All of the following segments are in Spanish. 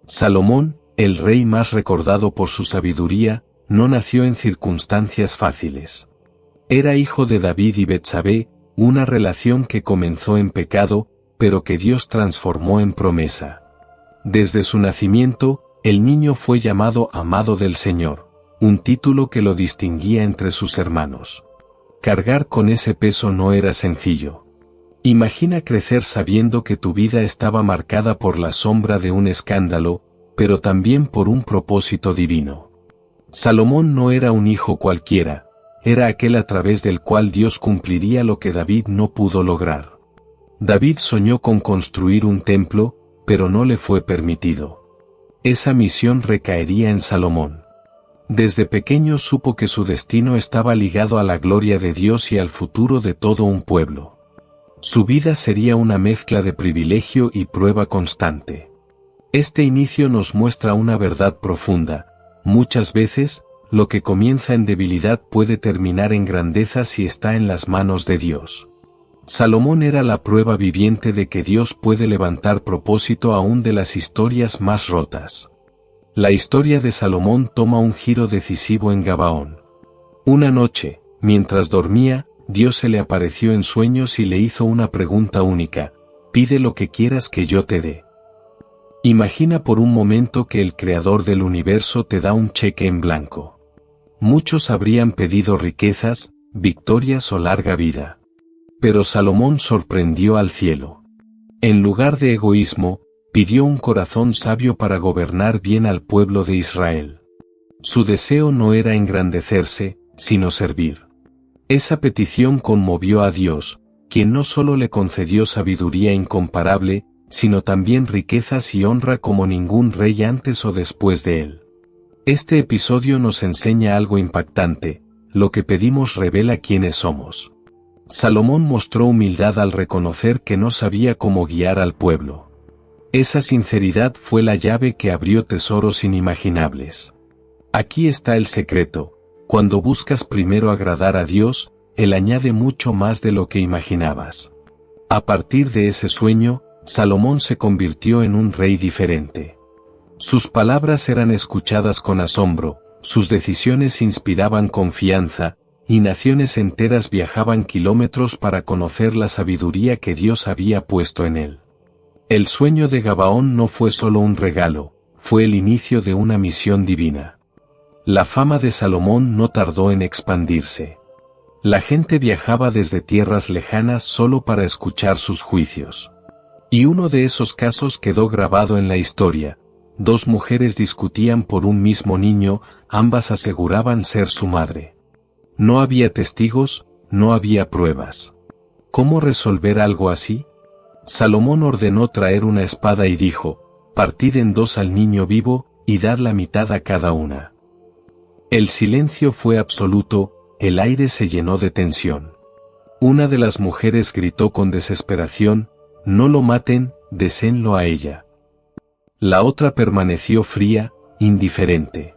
Salomón, el rey más recordado por su sabiduría, no nació en circunstancias fáciles. Era hijo de David y Betsabé, una relación que comenzó en pecado, pero que Dios transformó en promesa. Desde su nacimiento, el niño fue llamado Amado del Señor, un título que lo distinguía entre sus hermanos. Cargar con ese peso no era sencillo. Imagina crecer sabiendo que tu vida estaba marcada por la sombra de un escándalo, pero también por un propósito divino. Salomón no era un hijo cualquiera, era aquel a través del cual Dios cumpliría lo que David no pudo lograr. David soñó con construir un templo, pero no le fue permitido. Esa misión recaería en Salomón. Desde pequeño supo que su destino estaba ligado a la gloria de Dios y al futuro de todo un pueblo. Su vida sería una mezcla de privilegio y prueba constante. Este inicio nos muestra una verdad profunda. Muchas veces, lo que comienza en debilidad puede terminar en grandeza si está en las manos de Dios. Salomón era la prueba viviente de que Dios puede levantar propósito aún de las historias más rotas. La historia de Salomón toma un giro decisivo en Gabaón. Una noche, mientras dormía, Dios se le apareció en sueños y le hizo una pregunta única: pide lo que quieras que yo te dé. Imagina por un momento que el Creador del universo te da un cheque en blanco. Muchos habrían pedido riquezas, victorias o larga vida. Pero Salomón sorprendió al cielo. En lugar de egoísmo, pidió un corazón sabio para gobernar bien al pueblo de Israel. Su deseo no era engrandecerse, sino servir. Esa petición conmovió a Dios, quien no solo le concedió sabiduría incomparable, sino también riquezas y honra como ningún rey antes o después de él. Este episodio nos enseña algo impactante: lo que pedimos revela quiénes somos. Salomón mostró humildad al reconocer que no sabía cómo guiar al pueblo. Esa sinceridad fue la llave que abrió tesoros inimaginables. Aquí está el secreto: cuando buscas primero agradar a Dios, Él añade mucho más de lo que imaginabas. A partir de ese sueño, Salomón se convirtió en un rey diferente. Sus palabras eran escuchadas con asombro, sus decisiones inspiraban confianza, y naciones enteras viajaban kilómetros para conocer la sabiduría que Dios había puesto en él. El sueño de Gabaón no fue solo un regalo, fue el inicio de una misión divina. La fama de Salomón no tardó en expandirse. La gente viajaba desde tierras lejanas solo para escuchar sus juicios. Y uno de esos casos quedó grabado en la historia. Dos mujeres discutían por un mismo niño, ambas aseguraban ser su madre. No había testigos, no había pruebas. ¿Cómo resolver algo así? Salomón ordenó traer una espada y dijo: partid en dos al niño vivo, y dad la mitad a cada una. El silencio fue absoluto, el aire se llenó de tensión. Una de las mujeres gritó con desesperación: no lo maten, désenlo a ella. La otra permaneció fría, indiferente.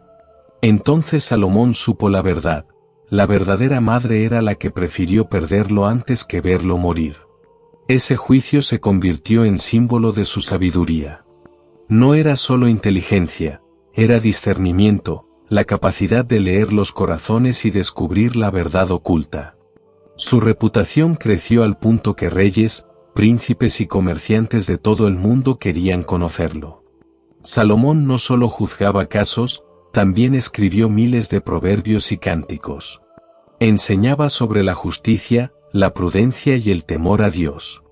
Entonces Salomón supo la verdad: la verdadera madre era la que prefirió perderlo antes que verlo morir. Ese juicio se convirtió en símbolo de su sabiduría. No era solo inteligencia, era discernimiento, la capacidad de leer los corazones y descubrir la verdad oculta. Su reputación creció al punto que reyes, príncipes y comerciantes de todo el mundo querían conocerlo. Salomón no solo juzgaba casos, también escribió miles de proverbios y cánticos. Enseñaba sobre la justicia, la prudencia y el temor a Dios.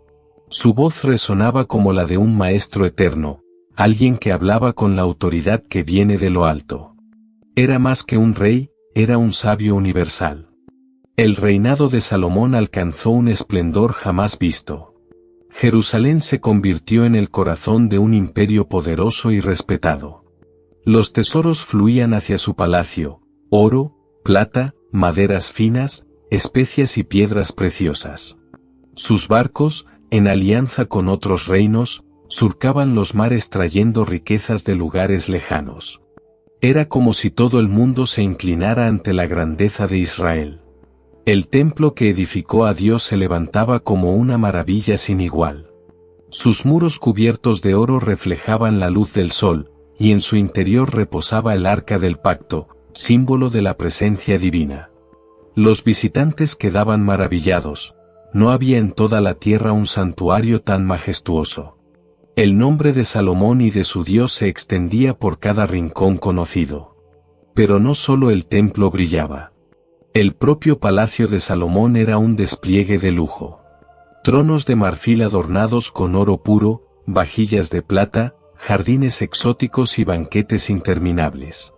Su voz resonaba como la de un maestro eterno, alguien que hablaba con la autoridad que viene de lo alto. Era más que un rey, era un sabio universal. El reinado de Salomón alcanzó un esplendor jamás visto. Jerusalén se convirtió en el corazón de un imperio poderoso y respetado. Los tesoros fluían hacia su palacio: oro, plata, maderas finas, especias y piedras preciosas. Sus barcos, en alianza con otros reinos, surcaban los mares trayendo riquezas de lugares lejanos. Era como si todo el mundo se inclinara ante la grandeza de Israel. El templo que edificó a Dios se levantaba como una maravilla sin igual. Sus muros cubiertos de oro reflejaban la luz del sol, y en su interior reposaba el arca del pacto, símbolo de la presencia divina. Los visitantes quedaban maravillados. No había en toda la tierra un santuario tan majestuoso. El nombre de Salomón y de su Dios se extendía por cada rincón conocido. Pero no solo el templo brillaba. El propio palacio de Salomón era un despliegue de lujo. Tronos de marfil adornados con oro puro, vajillas de plata, jardines exóticos y banquetes interminables.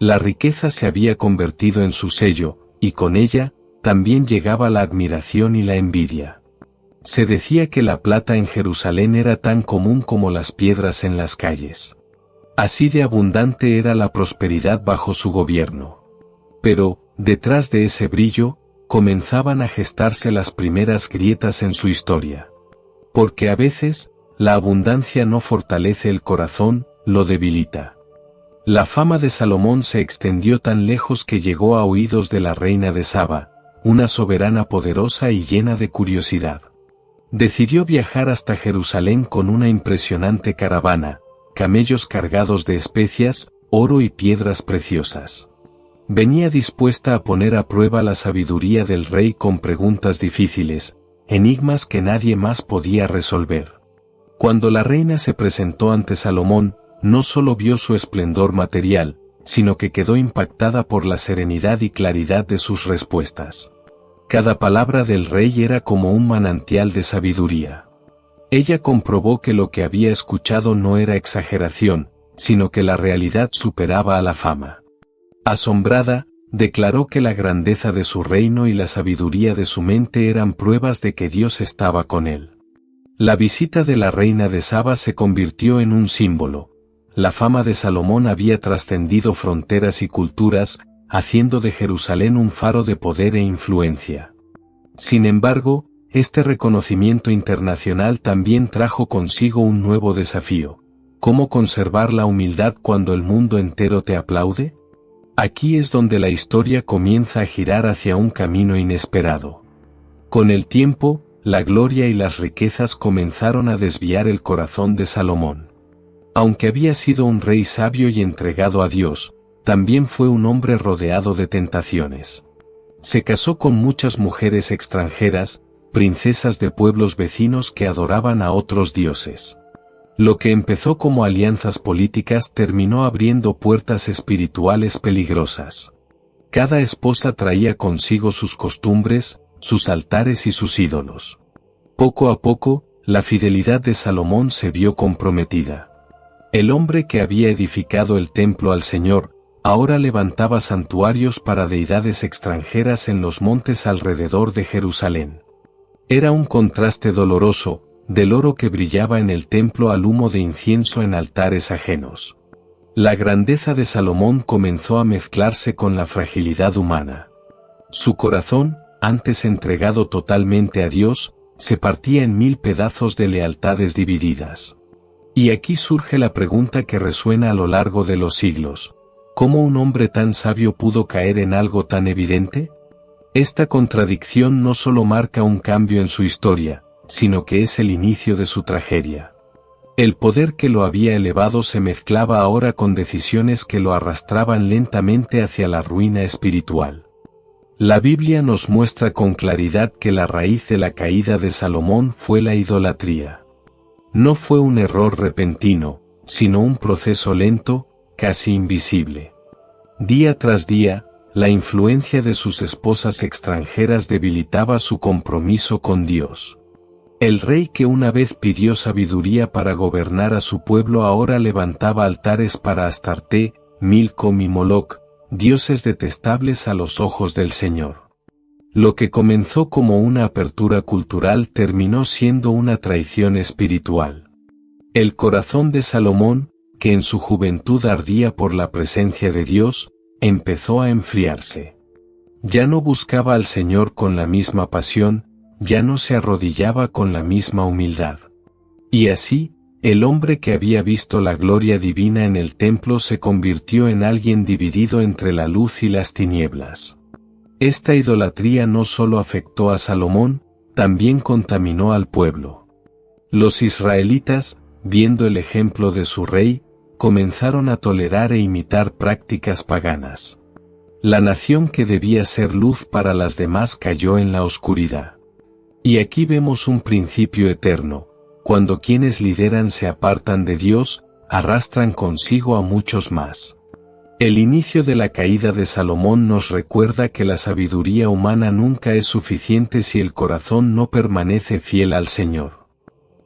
La riqueza se había convertido en su sello, y con ella, también llegaba la admiración y la envidia. Se decía que la plata en Jerusalén era tan común como las piedras en las calles. Así de abundante era la prosperidad bajo su gobierno. Pero, detrás de ese brillo, comenzaban a gestarse las primeras grietas en su historia. Porque a veces, la abundancia no fortalece el corazón, lo debilita. La fama de Salomón se extendió tan lejos que llegó a oídos de la reina de Saba, una soberana poderosa y llena de curiosidad. Decidió viajar hasta Jerusalén con una impresionante caravana, camellos cargados de especias, oro y piedras preciosas. Venía dispuesta a poner a prueba la sabiduría del rey con preguntas difíciles, enigmas que nadie más podía resolver. Cuando la reina se presentó ante Salomón, no solo vio su esplendor material, sino que quedó impactada por la serenidad y claridad de sus respuestas. Cada palabra del rey era como un manantial de sabiduría. Ella comprobó que lo que había escuchado no era exageración, sino que la realidad superaba a la fama. Asombrada, declaró que la grandeza de su reino y la sabiduría de su mente eran pruebas de que Dios estaba con él. La visita de la reina de Saba se convirtió en un símbolo. La fama de Salomón había trascendido fronteras y culturas, haciendo de Jerusalén un faro de poder e influencia. Sin embargo, este reconocimiento internacional también trajo consigo un nuevo desafío. ¿Cómo conservar la humildad cuando el mundo entero te aplaude? Aquí es donde la historia comienza a girar hacia un camino inesperado. Con el tiempo, la gloria y las riquezas comenzaron a desviar el corazón de Salomón. Aunque había sido un rey sabio y entregado a Dios, también fue un hombre rodeado de tentaciones. Se casó con muchas mujeres extranjeras, princesas de pueblos vecinos que adoraban a otros dioses. Lo que empezó como alianzas políticas terminó abriendo puertas espirituales peligrosas. Cada esposa traía consigo sus costumbres, sus altares y sus ídolos. Poco a poco, la fidelidad de Salomón se vio comprometida. El hombre que había edificado el templo al Señor, ahora levantaba santuarios para deidades extranjeras en los montes alrededor de Jerusalén. Era un contraste doloroso, del oro que brillaba en el templo al humo de incienso en altares ajenos. La grandeza de Salomón comenzó a mezclarse con la fragilidad humana. Su corazón, antes entregado totalmente a Dios, se partía en 1000 pedazos de lealtades divididas. Y aquí surge la pregunta que resuena a lo largo de los siglos: ¿cómo un hombre tan sabio pudo caer en algo tan evidente? Esta contradicción no solo marca un cambio en su historia, sino que es el inicio de su tragedia. El poder que lo había elevado se mezclaba ahora con decisiones que lo arrastraban lentamente hacia la ruina espiritual. La Biblia nos muestra con claridad que la raíz de la caída de Salomón fue la idolatría. No fue un error repentino, sino un proceso lento, casi invisible. Día tras día, la influencia de sus esposas extranjeras debilitaba su compromiso con Dios. El rey que una vez pidió sabiduría para gobernar a su pueblo ahora levantaba altares para Astarte, Milcom y Moloc, dioses detestables a los ojos del Señor. Lo que comenzó como una apertura cultural terminó siendo una traición espiritual. El corazón de Salomón, que en su juventud ardía por la presencia de Dios, empezó a enfriarse. Ya no buscaba al Señor con la misma pasión, ya no se arrodillaba con la misma humildad. Y así, el hombre que había visto la gloria divina en el templo se convirtió en alguien dividido entre la luz y las tinieblas. Esta idolatría no solo afectó a Salomón, también contaminó al pueblo. Los israelitas, viendo el ejemplo de su rey, comenzaron a tolerar e imitar prácticas paganas. La nación que debía ser luz para las demás cayó en la oscuridad. Y aquí vemos un principio eterno: cuando quienes lideran se apartan de Dios, arrastran consigo a muchos más. El inicio de la caída de Salomón nos recuerda que la sabiduría humana nunca es suficiente si el corazón no permanece fiel al Señor.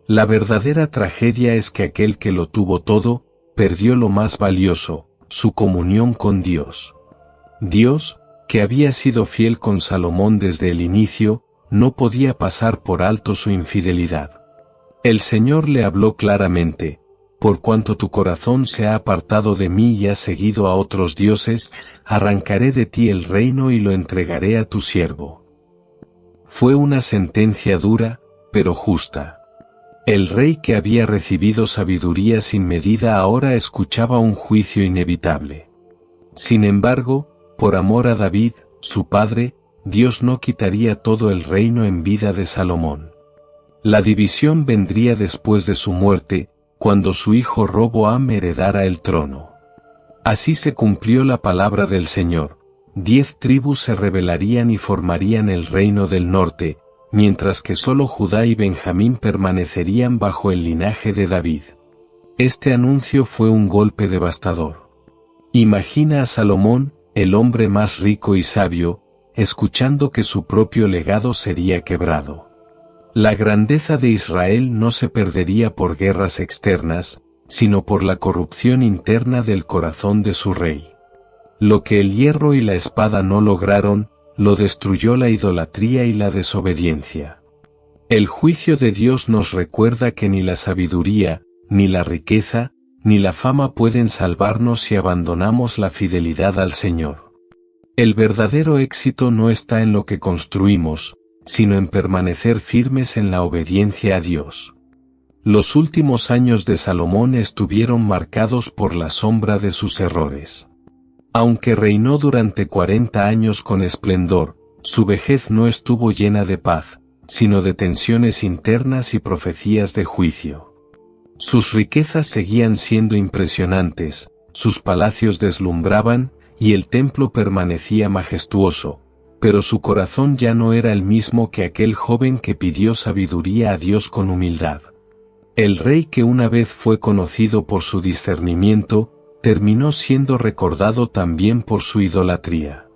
La verdadera tragedia es que aquel que lo tuvo todo, perdió lo más valioso, su comunión con Dios. Dios, que había sido fiel con Salomón desde el inicio, no podía pasar por alto su infidelidad. El Señor le habló claramente: por cuanto tu corazón se ha apartado de mí y has seguido a otros dioses, arrancaré de ti el reino y lo entregaré a tu siervo. Fue una sentencia dura, pero justa. El rey que había recibido sabiduría sin medida ahora escuchaba un juicio inevitable. Sin embargo, por amor a David, su padre, Dios no quitaría todo el reino en vida de Salomón. La división vendría después de su muerte, cuando su hijo Roboam heredara el trono. Así se cumplió la palabra del Señor: 10 tribus se rebelarían y formarían el reino del norte, mientras que solo Judá y Benjamín permanecerían bajo el linaje de David. Este anuncio fue un golpe devastador. Imagina a Salomón, el hombre más rico y sabio, escuchando que su propio legado sería quebrado. La grandeza de Israel no se perdería por guerras externas, sino por la corrupción interna del corazón de su rey. Lo que el hierro y la espada no lograron, lo destruyó la idolatría y la desobediencia. El juicio de Dios nos recuerda que ni la sabiduría, ni la riqueza, ni la fama pueden salvarnos si abandonamos la fidelidad al Señor. El verdadero éxito no está en lo que construimos, sino en permanecer firmes en la obediencia a Dios. Los últimos años de Salomón estuvieron marcados por la sombra de sus errores. Aunque reinó durante 40 años con esplendor, su vejez no estuvo llena de paz, sino de tensiones internas y profecías de juicio. Sus riquezas seguían siendo impresionantes, sus palacios deslumbraban, y el templo permanecía majestuoso, pero su corazón ya no era el mismo que aquel joven que pidió sabiduría a Dios con humildad. El rey que una vez fue conocido por su discernimiento, terminó siendo recordado también por su idolatría.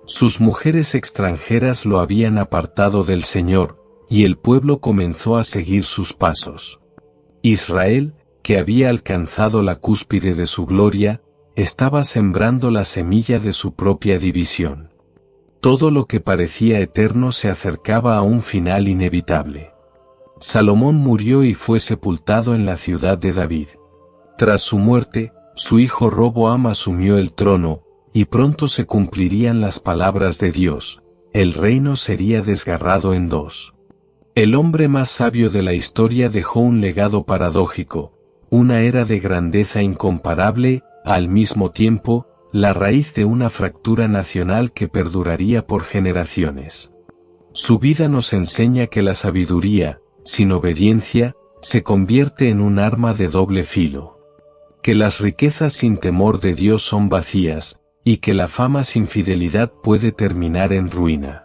Sus mujeres extranjeras lo habían apartado del Señor, y el pueblo comenzó a seguir sus pasos. Israel, que había alcanzado la cúspide de su gloria, estaba sembrando la semilla de su propia división. Todo lo que parecía eterno se acercaba a un final inevitable. Salomón murió y fue sepultado en la ciudad de David. Tras su muerte, su hijo Roboam asumió el trono, y pronto se cumplirían las palabras de Dios: el reino sería desgarrado en dos. El hombre más sabio de la historia dejó un legado paradójico, una era de grandeza incomparable, al mismo tiempo, la raíz de una fractura nacional que perduraría por generaciones. Su vida nos enseña que la sabiduría, sin obediencia, se convierte en un arma de doble filo. Que las riquezas sin temor de Dios son vacías, y que la fama sin fidelidad puede terminar en ruina.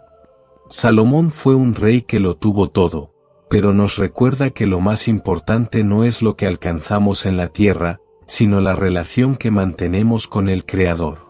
Salomón fue un rey que lo tuvo todo, pero nos recuerda que lo más importante no es lo que alcanzamos en la tierra, sino la relación que mantenemos con el Creador.